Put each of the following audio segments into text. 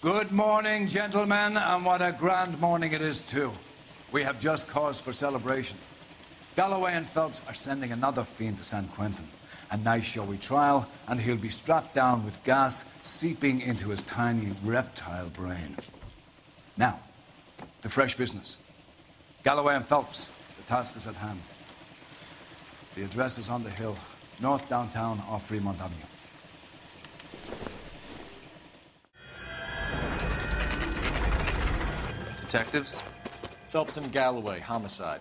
Good morning, gentlemen, and what a grand morning it is, too. We have just cause for celebration. Galloway and Phelps are sending another fiend to San Quentin. A nice showy trial, and he'll be strapped down with gas seeping into his tiny reptile brain. Now, to fresh business. Galloway and Phelps, the task is at hand. The address is on the hill, north downtown off Fremont Avenue. Detectives? Phelps and Galloway, homicide.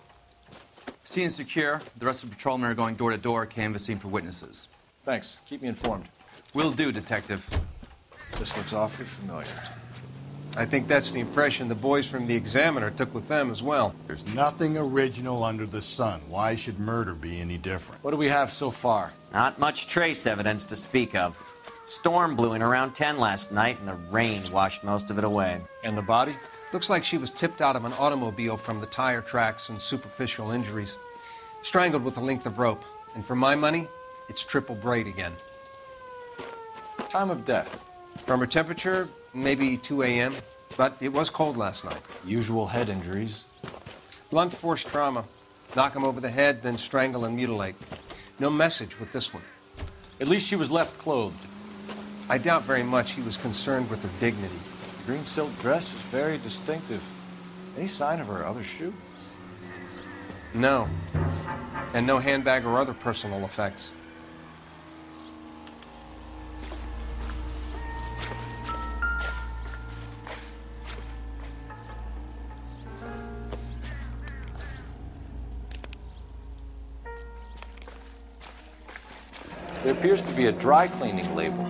Scene is secure. The rest of the patrolmen are going door to door, canvassing for witnesses. Thanks. Keep me informed. Will do, Detective. This looks awfully familiar. I think that's the impression the boys from the Examiner took with them as well. There's nothing original under the sun. Why should murder be any different? What do we have so far? Not much trace evidence to speak of. Storm blew in around 10 last night, and the rain washed most of it away. And the body? Looks like she was tipped out of an automobile from the tire tracks and superficial injuries. Strangled with a length of rope. And for my money, it's triple braid again. Time of death? From her temperature, maybe 2 a.m., but it was cold last night. Usual head injuries. Blunt force trauma. Knock him over the head, then strangle and mutilate. No message with this one. At least she was left clothed. I doubt very much he was concerned with her dignity. The green silk dress is very distinctive. Any sign of her other shoe? No. And no handbag or other personal effects. There appears to be a dry cleaning label.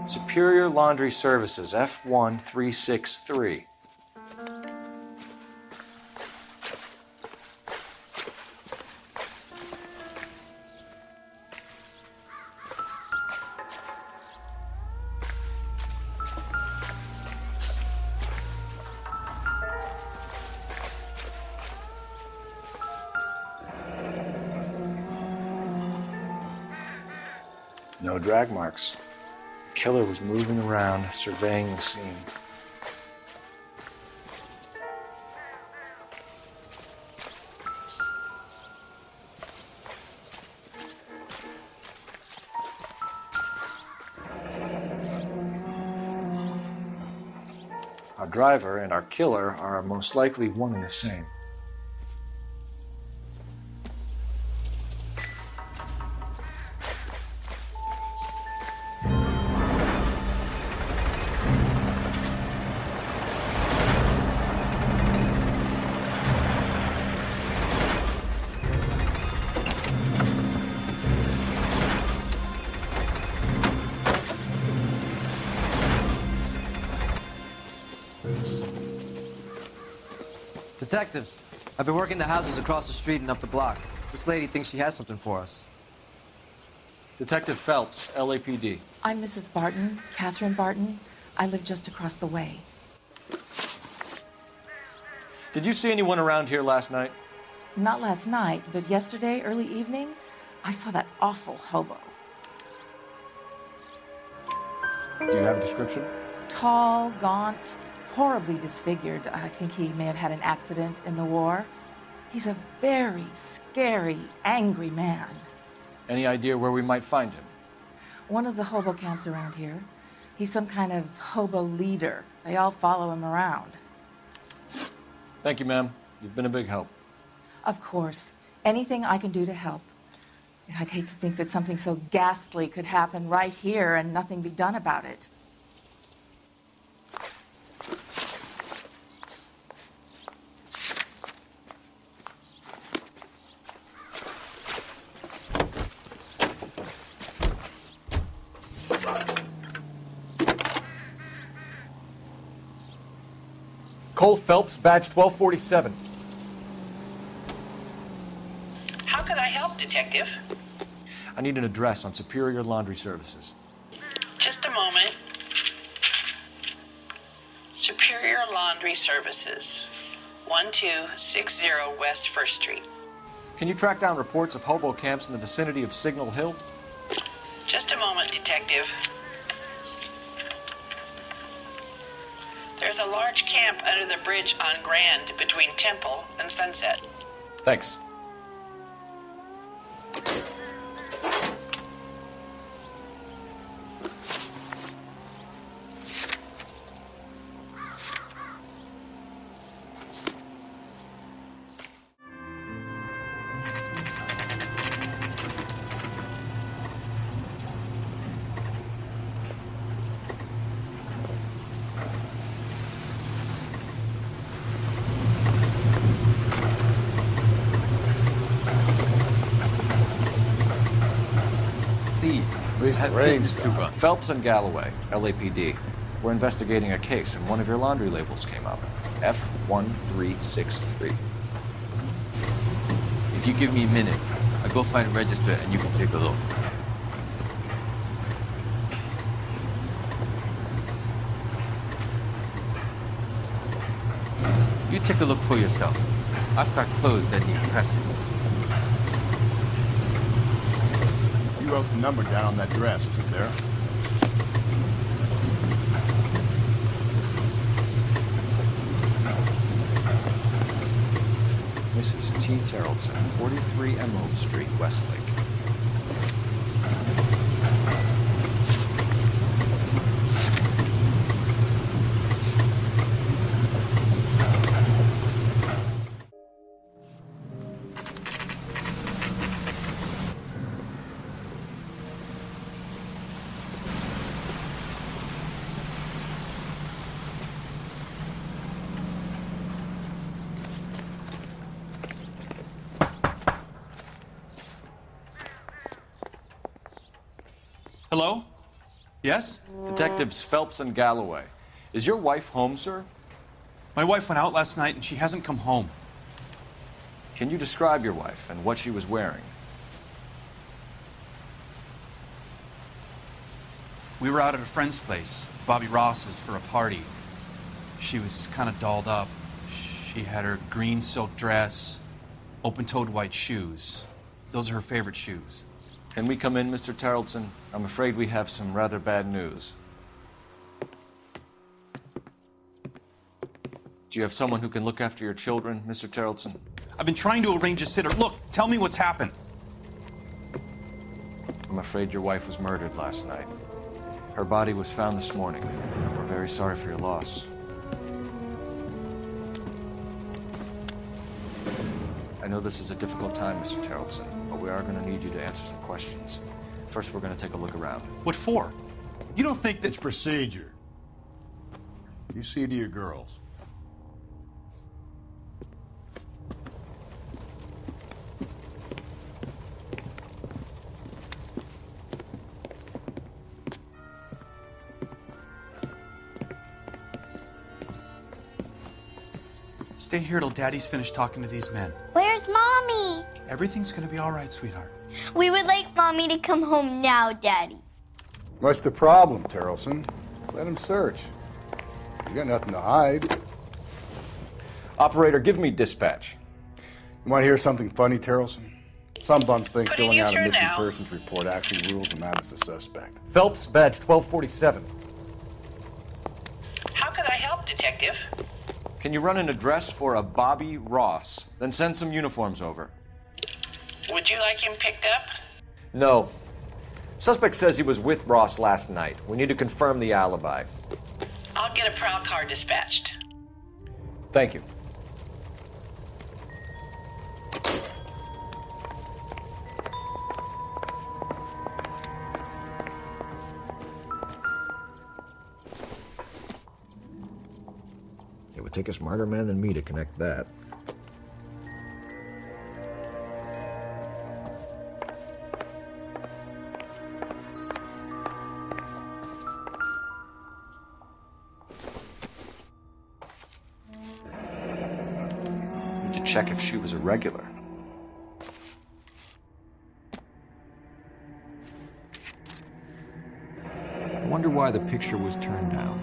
Superior Laundry Services, F1363. No drag marks. The killer was moving around, surveying the scene. Our driver and our killer are most likely one and the same. Detectives, I've been working the houses across the street and up the block. This lady thinks she has something for us. Detective Phelps, LAPD. I'm Mrs. Barton, Catherine Barton. I live just across the way. Did you see anyone around here last night? Not last night, but yesterday, early evening, I saw that awful hobo. Do you have a description? Tall, gaunt, horribly disfigured. I think he may have had an accident in the war. He's a very scary, angry man. Any idea where we might find him? One of the hobo camps around here. He's some kind of hobo leader. They all follow him around. Thank you, ma'am. You've been a big help. Of course. Anything I can do to help. I'd hate to think that something so ghastly could happen right here and nothing be done about it. Cole Phelps, badge 1247. How could I help, Detective? I need an address on Superior Laundry Services. Just a moment. Superior Laundry Services, 1260 West 1st Street. Can you track down reports of hobo camps in the vicinity of Signal Hill? Just a moment, Detective. There's a large camp under the bridge on Grand between Temple and Sunset. Thanks. Phelps and Galloway, LAPD. We're investigating a case, and one of your laundry labels came up. F1363. If you give me a minute, I'll go find a register and you can take a look. You take a look for yourself. I've got clothes that need pressing. You wrote the number down on that dress, is it there? Mrs. T. Terrellson, 43 Emerald Street, Westlake. Hello? Yes? Detectives Phelps and Galloway. Is your wife home, sir? My wife went out last night and she hasn't come home. Can you describe your wife and what she was wearing? We were out at a friend's place, Bobby Ross's, for a party. She was kind of dolled up. She had her green silk dress, open-toed white shoes. Those are her favorite shoes. Can we come in, Mr. Terrellson? I'm afraid we have some rather bad news. Do you have someone who can look after your children, Mr. Terrellson? I've been trying to arrange a sitter. Look, tell me what's happened. I'm afraid your wife was murdered last night. Her body was found this morning. We're very sorry for your loss. I know this is a difficult time, Mr. Terrellson, but we are going to need you to answer some questions. First, we're going to take a look around. What for? You don't think that... It's procedure. You see to your girls. Stay here till Daddy's finished talking to these men. Where's Mommy? Everything's gonna be all right, sweetheart. We would like Mommy to come home now, Daddy. What's the problem, Terrellson? Let him search. You got nothing to hide. Operator, give me dispatch. You want to hear something funny, Terrellson? Some bums think filling out a missing persons report actually rules them out as a suspect. Phelps, badge 1247. How could I help, Detective? Can you run an address for a Bobby Ross? Then send some uniforms over. Would you like him picked up? No. Suspect says he was with Ross last night. We need to confirm the alibi. I'll get a prowl car dispatched. Thank you. It would take a smarter man than me to connect that. Need to check if she was a regular. I wonder why the picture was turned down.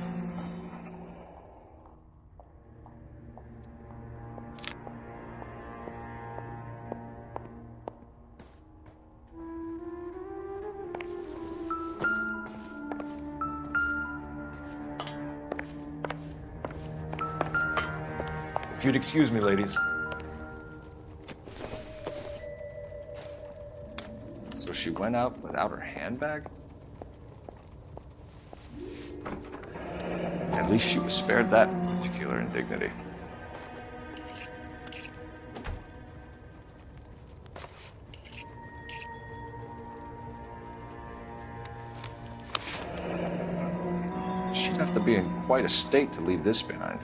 you'd excuse me, ladies. So she went out without her handbag? At least she was spared that particular indignity. She'd have to be in quite a state to leave this behind.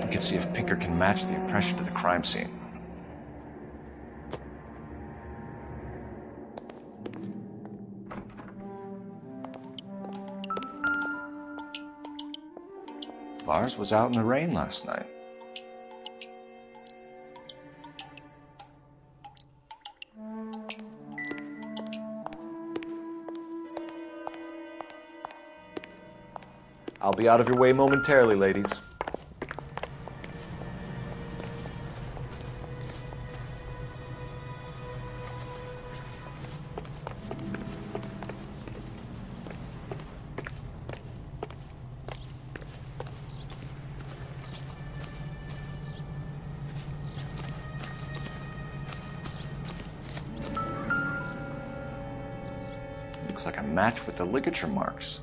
We can see if Pinker can match the impression to the crime scene. Lars was out in the rain last night. I'll be out of your way momentarily, ladies. Looks like a match with the ligature marks.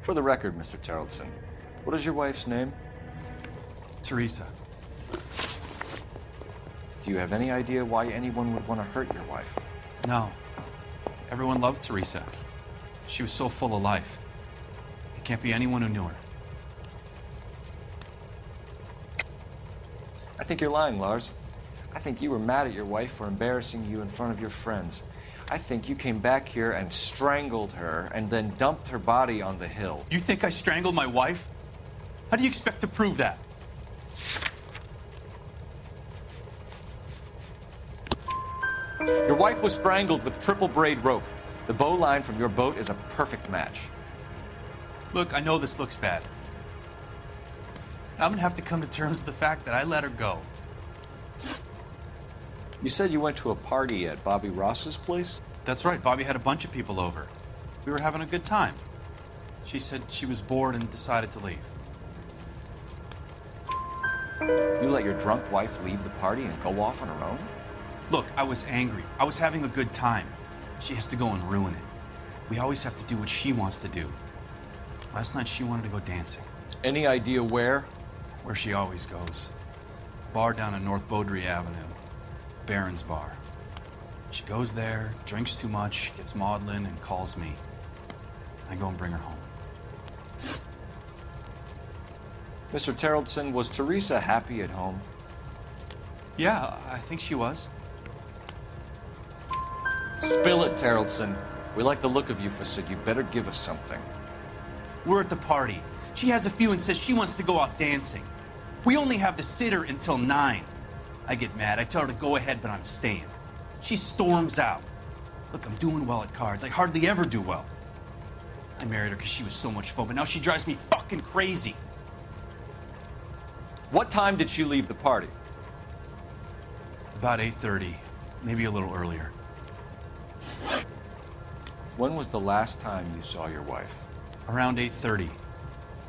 For the record, Mr. Terrellson, what is your wife's name? Teresa. Do you have any idea why anyone would want to hurt your wife? No. Everyone loved Teresa. She was so full of life. It can't be anyone who knew her. I think you're lying, Lars. I think you were mad at your wife for embarrassing you in front of your friends. I think you came back here and strangled her and then dumped her body on the hill. You think I strangled my wife? How do you expect to prove that? Your wife was strangled with triple braid rope. The bow line from your boat is a perfect match. Look, I know this looks bad. I'm gonna have to come to terms with the fact that I let her go. You said you went to a party at Bobby Ross's place? That's right. Bobby had a bunch of people over. We were having a good time. She said she was bored and decided to leave. You let your drunk wife leave the party and go off on her own? Look, I was angry. I was having a good time. She has to go and ruin it. We always have to do what she wants to do. Last night she wanted to go dancing. Any idea where? Where she always goes. Bar down on North Beaudry Avenue. Baron's Bar. She goes there, drinks too much, gets maudlin, and calls me. I go and bring her home. Mr. Terrellson, was Teresa happy at home? Yeah, I think she was. Spill it, Terrellson. We like the look of you, so you better give us something. We're at the party. She has a few and says she wants to go out dancing. We only have the sitter until 9. I get mad. I tell her to go ahead, but I'm staying. She storms out. Look, I'm doing well at cards. I hardly ever do well. I married her because she was so much fun, but now she drives me fucking crazy. What time did she leave the party? About 8:30, maybe a little earlier. When was the last time you saw your wife? Around 8:30.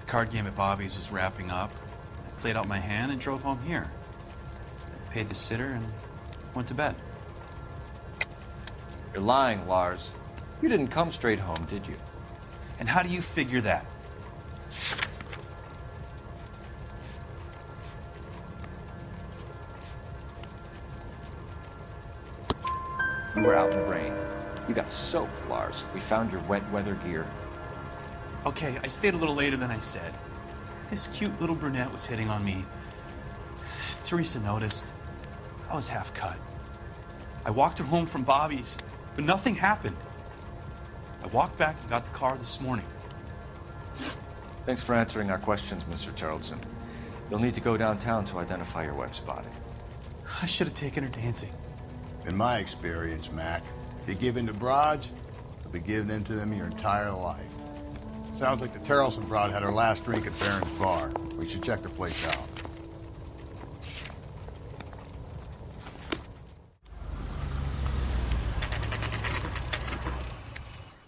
The card game at Bobby's was wrapping up. I played out my hand and drove home here. I paid the sitter and went to bed. You're lying, Lars. You didn't come straight home, did you? And how do you figure that? You were out in the rain. You got soaked, Lars. We found your wet weather gear. Okay, I stayed a little later than I said. This cute little brunette was hitting on me. Teresa noticed. I was half cut. I walked her home from Bobby's, but nothing happened. I walked back and got the car this morning. Thanks for answering our questions, Mr. Tarleton. You'll need to go downtown to identify your wife's body. I should have taken her dancing. In my experience, Mac, if you give in to broads, you'll be giving in to them your entire life. Sounds like the Tarleton broad had her last drink at Barron's bar. We should check the place out.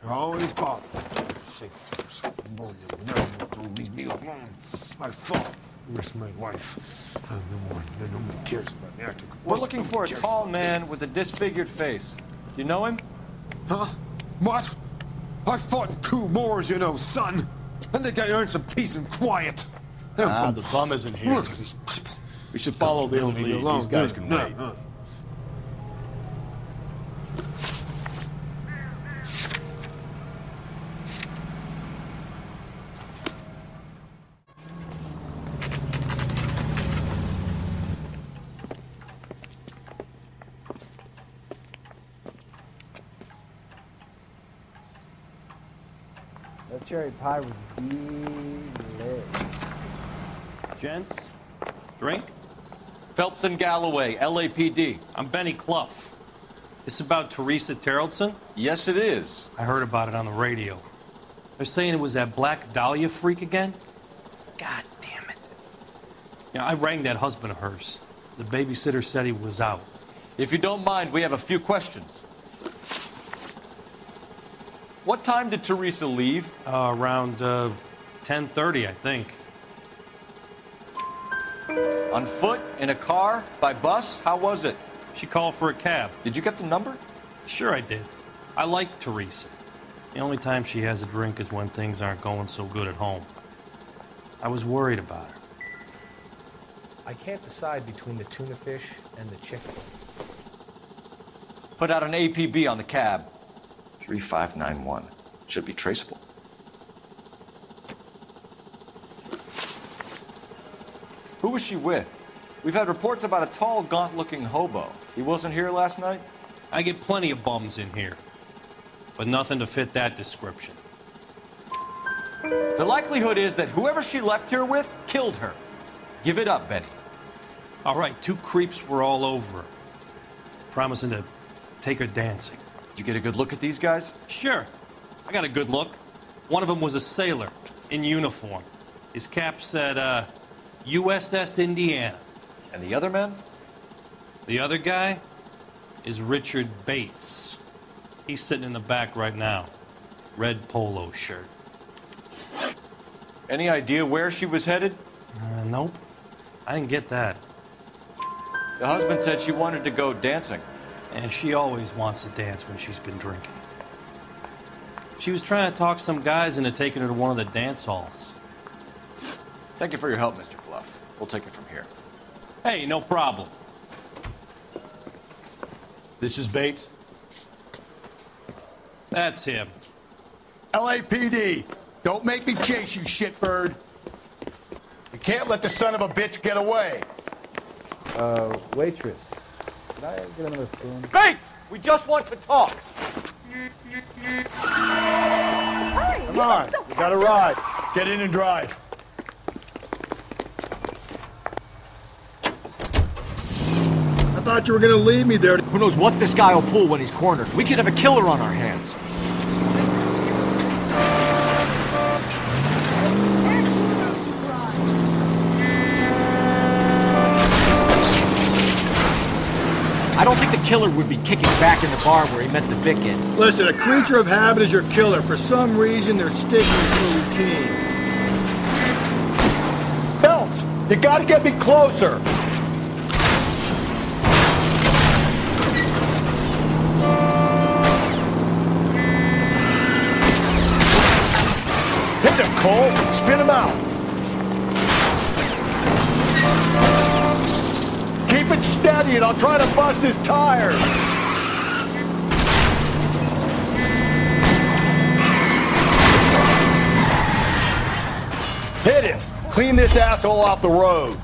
Holy Father, leave me alone. My fault. Where's my wife? No one cares about me. We're looking for a tall man with a disfigured face. You know him? Huh? What? I fought in 2 wars, you know, son. I think I earned some peace and quiet. The bum isn't here. We should follow the old lead. These guys can wait. That cherry pie was delicious. Gents, drink? Phelps and Galloway, LAPD. I'm Benny Clough. This about Teresa Tarleton? Yes, it is. I heard about it on the radio. They're saying it was that Black Dahlia freak again? God damn it. I rang that husband of hers. The babysitter said he was out. If you don't mind, we have a few questions. What time did Teresa leave? Around 10:30, I think. On foot? In a car? By bus? How was it? She called for a cab. Did you get the number? Sure I did. I like Teresa. The only time she has a drink is when things aren't going so good at home. I was worried about her. I can't decide between the tuna fish and the chicken. Put out an APB on the cab. 3591. Should be traceable. Who was she with? We've had reports about a tall, gaunt-looking hobo. He wasn't here last night? I get plenty of bums in here, but nothing to fit that description. The likelihood is that whoever she left here with killed her. Give it up, Benny. All right, 2 creeps were all over her, promising to take her dancing. You get a good look at these guys? Sure. I got a good look. One of them was a sailor in uniform. His cap said, USS Indiana. And the other man? The other guy is Richard Bates. He's sitting in the back right now. Red polo shirt. Any idea where she was headed? Nope. I didn't get that. The husband said she wanted to go dancing. And she always wants to dance when she's been drinking. She was trying to talk some guys into taking her to one of the dance halls. Thank you for your help, Mr. Clough. We'll take it from here. Hey, no problem. This is Bates? That's him. LAPD, don't make me chase you, shitbird. You can't let the son of a bitch get away. Waitress. Could I get another spoon? Bates! We just want to talk! Come on, you got a ride. Get in and drive. I thought you were gonna leave me there. Who knows what this guy will pull when he's cornered? We could have a killer on our hands. I don't think the killer would be kicking back in the bar where he met the Vic in. Listen, a creature of habit is your killer. For some reason, they're sticking to a routine. Phelps, you gotta get me closer. Hit him, Cole. Spin him out. Keep it steady and I'll try to bust his tires. Hit him! Clean this asshole off the road!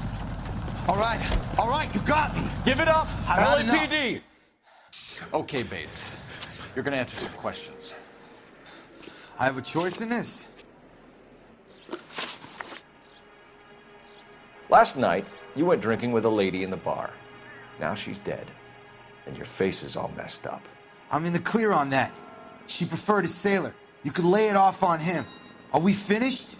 All right, you got me. Give it up! I've had LAPD! Okay, Bates. You're gonna answer some questions. I have a choice in this. Last night, you went drinking with a lady in the bar. Now she's dead. And your face is all messed up. I'm in the clear on that. She preferred a sailor. You could lay it off on him. Are we finished?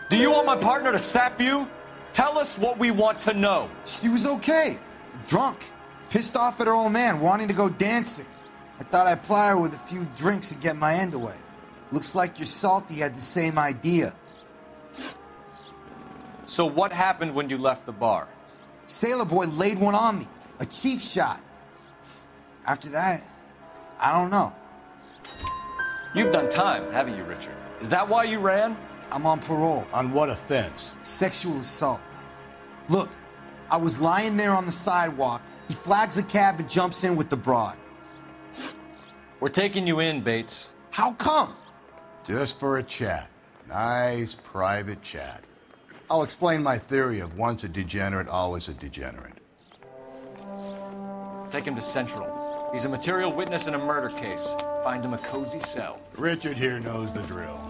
Do you want my partner to sap you? Tell us what we want to know. She was okay. Drunk. Pissed off at her old man, wanting to go dancing. I thought I'd ply her with a few drinks and get my end away. Looks like your Salty had the same idea. So what happened when you left the bar? Sailor boy laid one on me. A cheap shot. After that, I don't know. You've done time, haven't you, Richard? Is that why you ran? I'm on parole. On what offense? Sexual assault. Look, I was lying there on the sidewalk. He flags a cab and jumps in with the broad. We're taking you in, Bates. How come? Just for a chat. Nice private chat. I'll explain my theory of once a degenerate, always a degenerate. Take him to Central. He's a material witness in a murder case. Find him a cozy cell. Richard here knows the drill.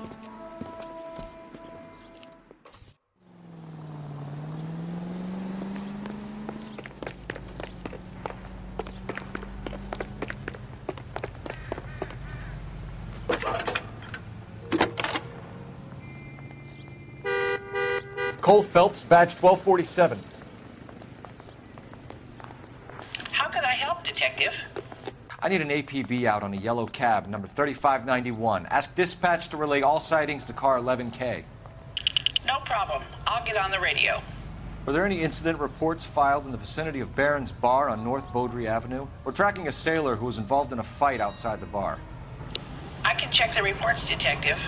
Cole Phelps, badge 1247. How could I help, Detective? I need an APB out on a yellow cab, number 3591. Ask dispatch to relay all sightings to car 11K. No problem. I'll get on the radio. Were there any incident reports filed in the vicinity of Barron's Bar on North Beaudry Avenue? We're tracking a sailor who was involved in a fight outside the bar. I can check the reports, Detective.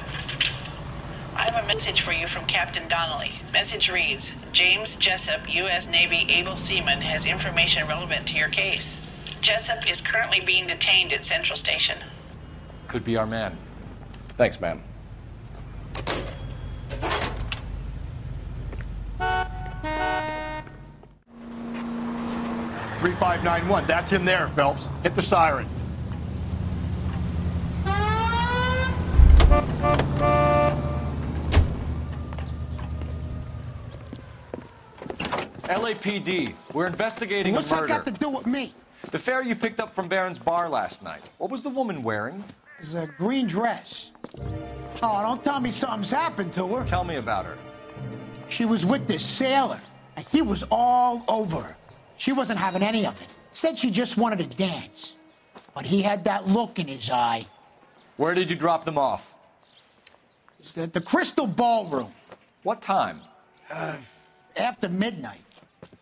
I have a message for you from Captain Donnelly. Message reads, James Jessup, U.S. Navy able seaman, has information relevant to your case. Jessup is currently being detained at Central Station. Could be our man. Thanks, ma'am. "3591, that's him there, Phelps. Hit the siren. LAPD, we're investigating a murder. What's that got to do with me? The fare you picked up from Barron's Bar last night. What was the woman wearing? It's a green dress. Oh, don't tell me something's happened to her. Tell me about her. She was with this sailor, and he was all over her. She wasn't having any of it. Said she just wanted to dance. But he had that look in his eye. Where did you drop them off? It's at the Crystal Ballroom. What time? After midnight.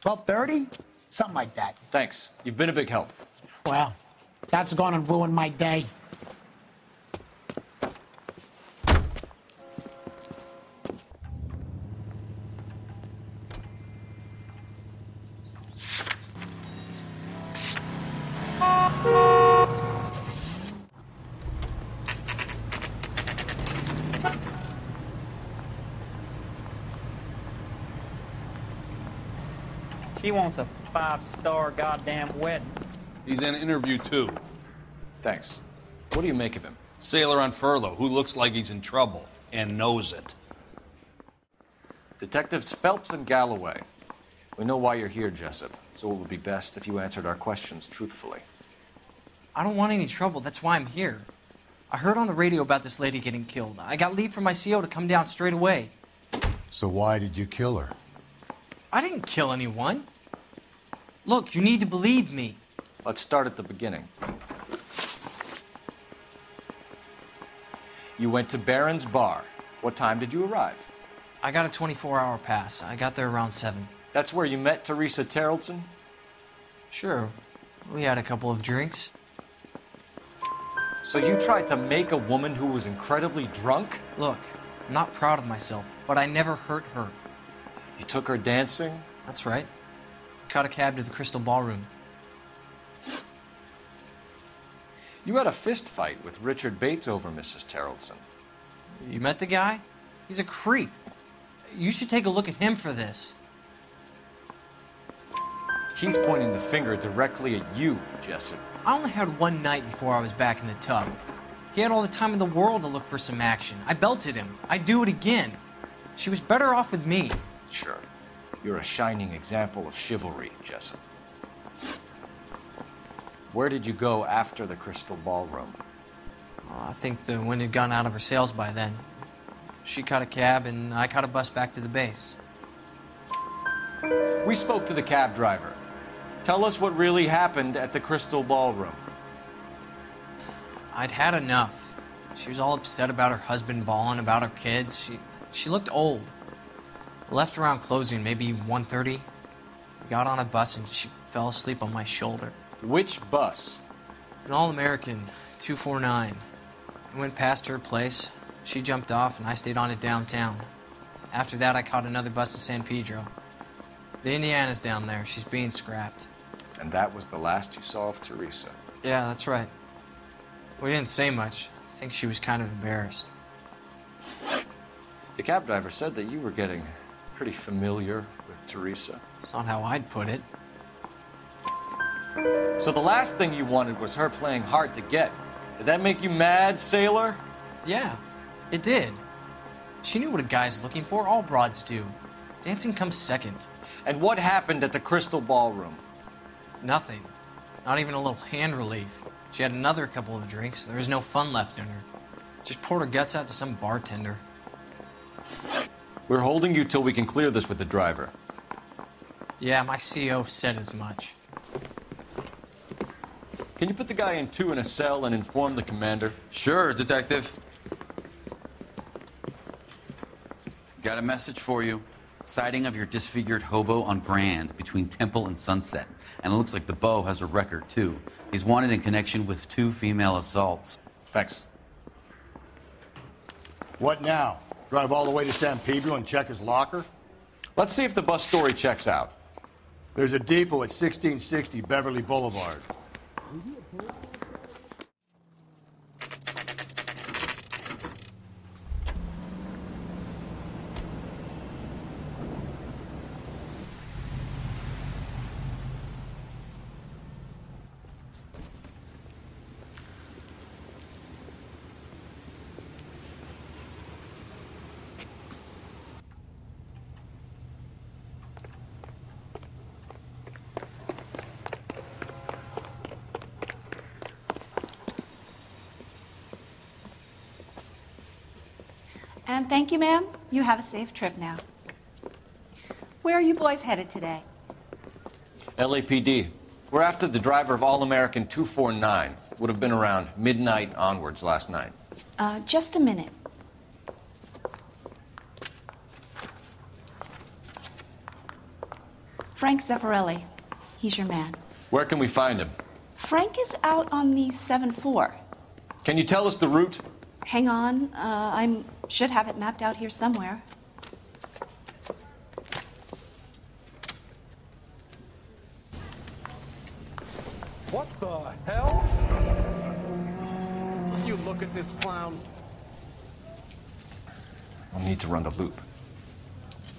12:30? Something like that. Thanks. You've been a big help. Well, that's gonna ruin my day. She wants a 5-star goddamn wedding. He's in interview 2. Thanks. What do you make of him? Sailor on furlough who looks like he's in trouble and knows it. Detectives Phelps and Galloway. We know why you're here, Jessup, so it would be best if you answered our questions truthfully. I don't want any trouble. That's why I'm here. I heard on the radio about this lady getting killed. I got leave from my CO to come down straight away. So why did you kill her? I didn't kill anyone. Look, you need to believe me. Let's start at the beginning. You went to Barron's Bar. What time did you arrive? I got a 24-hour pass. I got there around 7. That's where you met Teresa Terrellson? Sure. We had a couple of drinks. So you tried to make a woman who was incredibly drunk? Look, I'm not proud of myself, but I never hurt her. You took her dancing? That's right. Caught a cab to the Crystal Ballroom. You had a fist fight with Richard Bates over Mrs. Terrellson. You met the guy? He's a creep. You should take a look at him for this. He's pointing the finger directly at you, Jessup. I only had one night before I was back in the tub. He had all the time in the world to look for some action. I belted him. I'd do it again. She was better off with me. Sure. You're a shining example of chivalry, Jessup. Where did you go after the Crystal Ballroom? I think the wind had gone out of her sails by then. She caught a cab, and I caught a bus back to the base. We spoke to the cab driver. Tell us what really happened at the Crystal Ballroom. I'd had enough. She was all upset about her husband bawling about her kids. She looked old. Left around closing, maybe 1:30. Got on a bus and she fell asleep on my shoulder. Which bus? An All-American 249. I went past her place. She jumped off and I stayed on it downtown. After that, I caught another bus to San Pedro. The Indiana's down there. She's being scrapped. And that was the last you saw of Teresa? Yeah, that's right. We didn't say much. I think she was kind of embarrassed. The cab driver said that you were getting pretty familiar with Teresa. It's not how I'd put it. So the last thing you wanted was her playing hard to get. Did that make you mad, sailor? Yeah, it did. She knew what a guy's looking for. All broads do. Dancing comes second. And what happened at the Crystal Ballroom? Nothing. Not even a little hand relief. She had another couple of drinks. There was no fun left in her. Just poured her guts out to some bartender. We're holding you till we can clear this with the driver. Yeah, my CO said as much. Can you put the guy in two in a cell and inform the commander? Sure, Detective. Got a message for you. Sighting of your disfigured hobo on Grand between Temple and Sunset. And it looks like the beau has a record, too. He's wanted in connection with 2 female assaults. Thanks. What now? Drive all the way to San Pedro and check his locker? Let's see if the bus story checks out. There's a depot at 1660 Beverly Boulevard. And thank you, ma'am. You have a safe trip now. Where are you boys headed today? LAPD. We're after the driver of All-American 249. Would have been around midnight onwards last night. Just a minute. Frank Zeffirelli. He's your man. Where can we find him? Frank is out on the 7-4. Can you tell us the route? Hang on. I should have it mapped out here somewhere. What the hell? You look at this clown. We'll need to run the loop.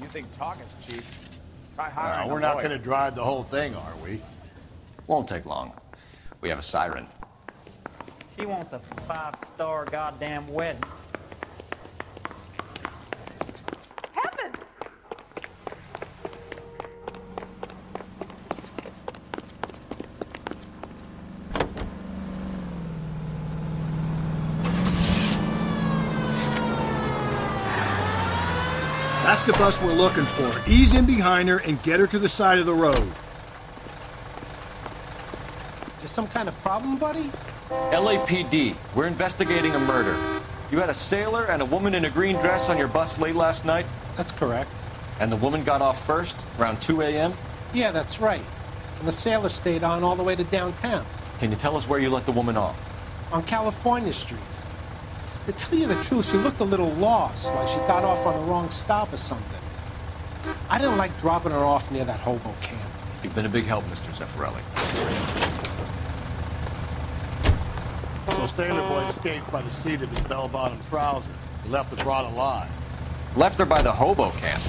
You think talk is cheap? Try hiring We're not going to drive the whole thing, are we? Won't take long. We have a siren. She wants a 5-star goddamn wedding. Heavens! That's the bus we're looking for. Ease in behind her and get her to the side of the road. There's some kind of problem, buddy? LAPD. We're investigating a murder. You had a sailor and a woman in a green dress on your bus late last night? That's correct. And the woman got off first, around 2 a.m.? Yeah, that's right. And the sailor stayed on all the way to downtown. Can you tell us where you let the woman off? On California Street. To tell you the truth, she looked a little lost, like she got off on the wrong stop or something. I didn't like dropping her off near that hobo camp. You've been a big help, Mr. Zeffirelli. So Sailor Boy escaped by the seat of his bell-bottom trousers. He left the broad alive. Left her by the hobo camp.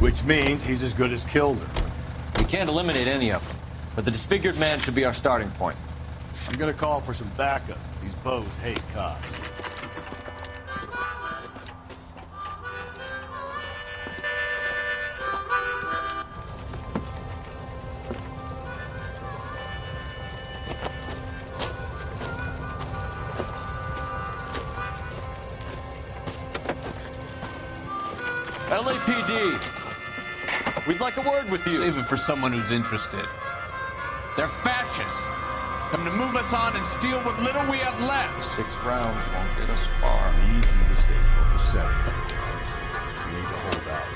Which means he's as good as killed her. We can't eliminate any of them, but the disfigured man should be our starting point. I'm gonna call for some backup. These bows hate cops. LAPD, we'd like a word with you. Save it for someone who's interested. They're fascists. Come to move us on and steal what little we have left. 6 rounds won't get us far. I need you to stay focused. You need to hold out.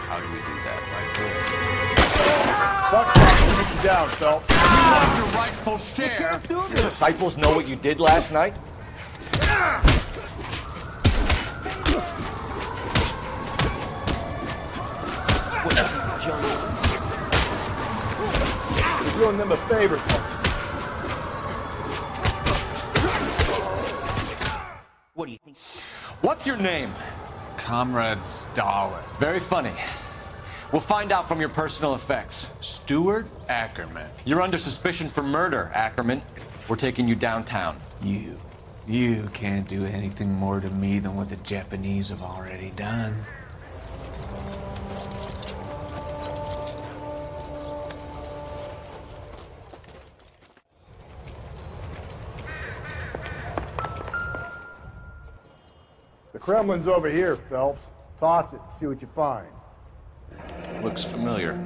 How do we do that? Like this. Buck stop, keep you down, Phelps. You want your rightful share. Your disciples know what you did last night? You're doing them a favor. What do you think? What's your name? Comrade Stalin. Very funny. We'll find out from your personal effects. Stuart Ackerman. You're under suspicion for murder, Ackerman. We're taking you downtown. You can't do anything more to me than what the Japanese have already done. The Kremlin's over here, Phelps. Toss it, see what you find. Looks familiar.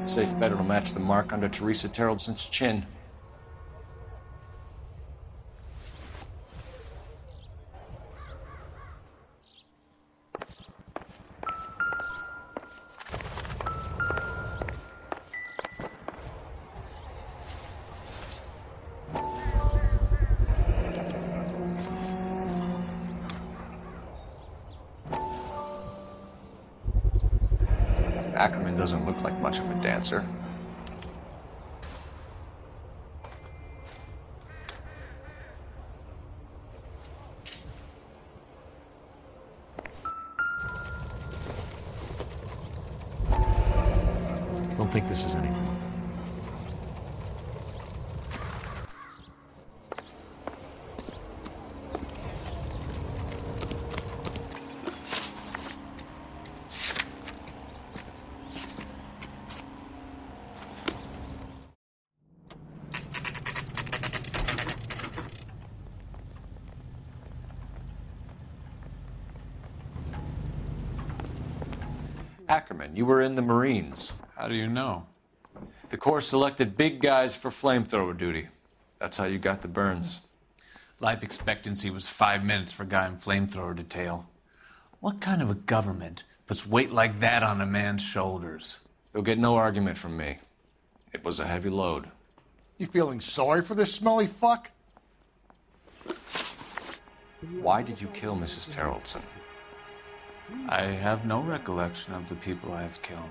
Safe bet it'll match the mark under Teresa Terreldson's chin. Ackerman doesn't look like much of a dancer. Don't think this is anything. Ackerman, you were in the Marines. How do you know? The Corps selected big guys for flamethrower duty. That's how you got the burns. Life expectancy was 5 minutes for a guy in flamethrower detail. What kind of a government puts weight like that on a man's shoulders? You'll get no argument from me. It was a heavy load. You feeling sorry for this smelly fuck? Why did you kill Mrs. Terreldson? I have no recollection of the people I have killed.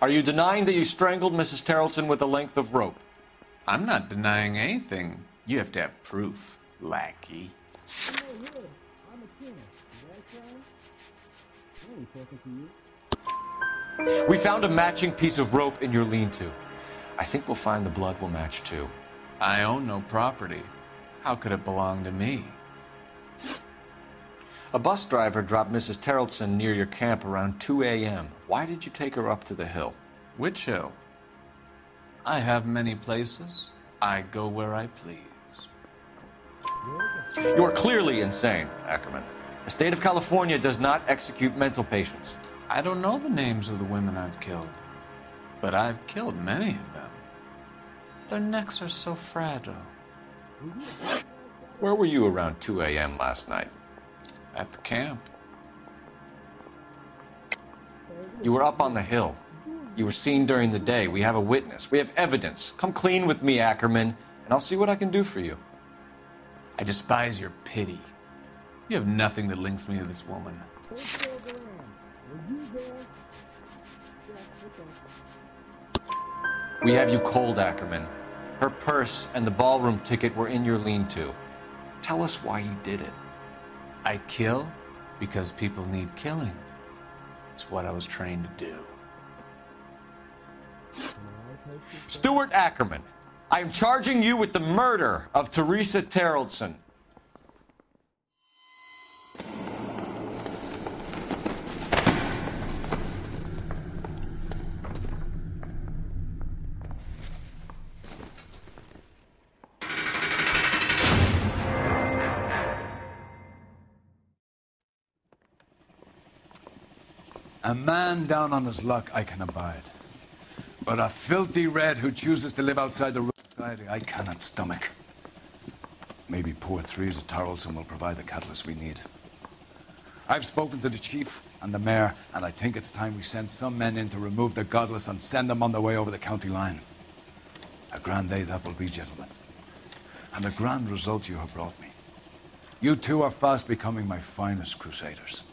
Are you denying that you strangled Mrs. Terreldson with a length of rope? I'm not denying anything. You have to have proof, lackey. We found a matching piece of rope in your lean-to. I think we'll find the blood will match too. I own no property. How could it belong to me? A bus driver dropped Mrs. Terreldson near your camp around 2 a.m. Why did you take her up to the hill? Which hill? I have many places. I go where I please. You are clearly insane, Ackerman. The state of California does not execute mental patients. I don't know the names of the women I've killed, but I've killed many of them. Their necks are so fragile. Where were you around 2 a.m. last night? At the camp. You were up on the hill. You were seen during the day. We have a witness. We have evidence. Come clean with me, Ackerman, and I'll see what I can do for you. I despise your pity. You have nothing that links me to this woman. We have you cold, Ackerman. Her purse and the ballroom ticket were in your lean-to. Tell us why you did it. I kill because people need killing. It's what I was trained to do. Stuart Ackerman, I am charging you with the murder of Teresa Terrellson. A man down on his luck I can abide. But a filthy red who chooses to live outside the rules of society I cannot stomach. Maybe poor Teresa Terrellson will provide the catalyst we need. I've spoken to the chief and the mayor, and I think it's time we send some men in to remove the godless and send them on their way over the county line. A grand day that will be, gentlemen. And a grand result you have brought me. You two are fast becoming my finest crusaders.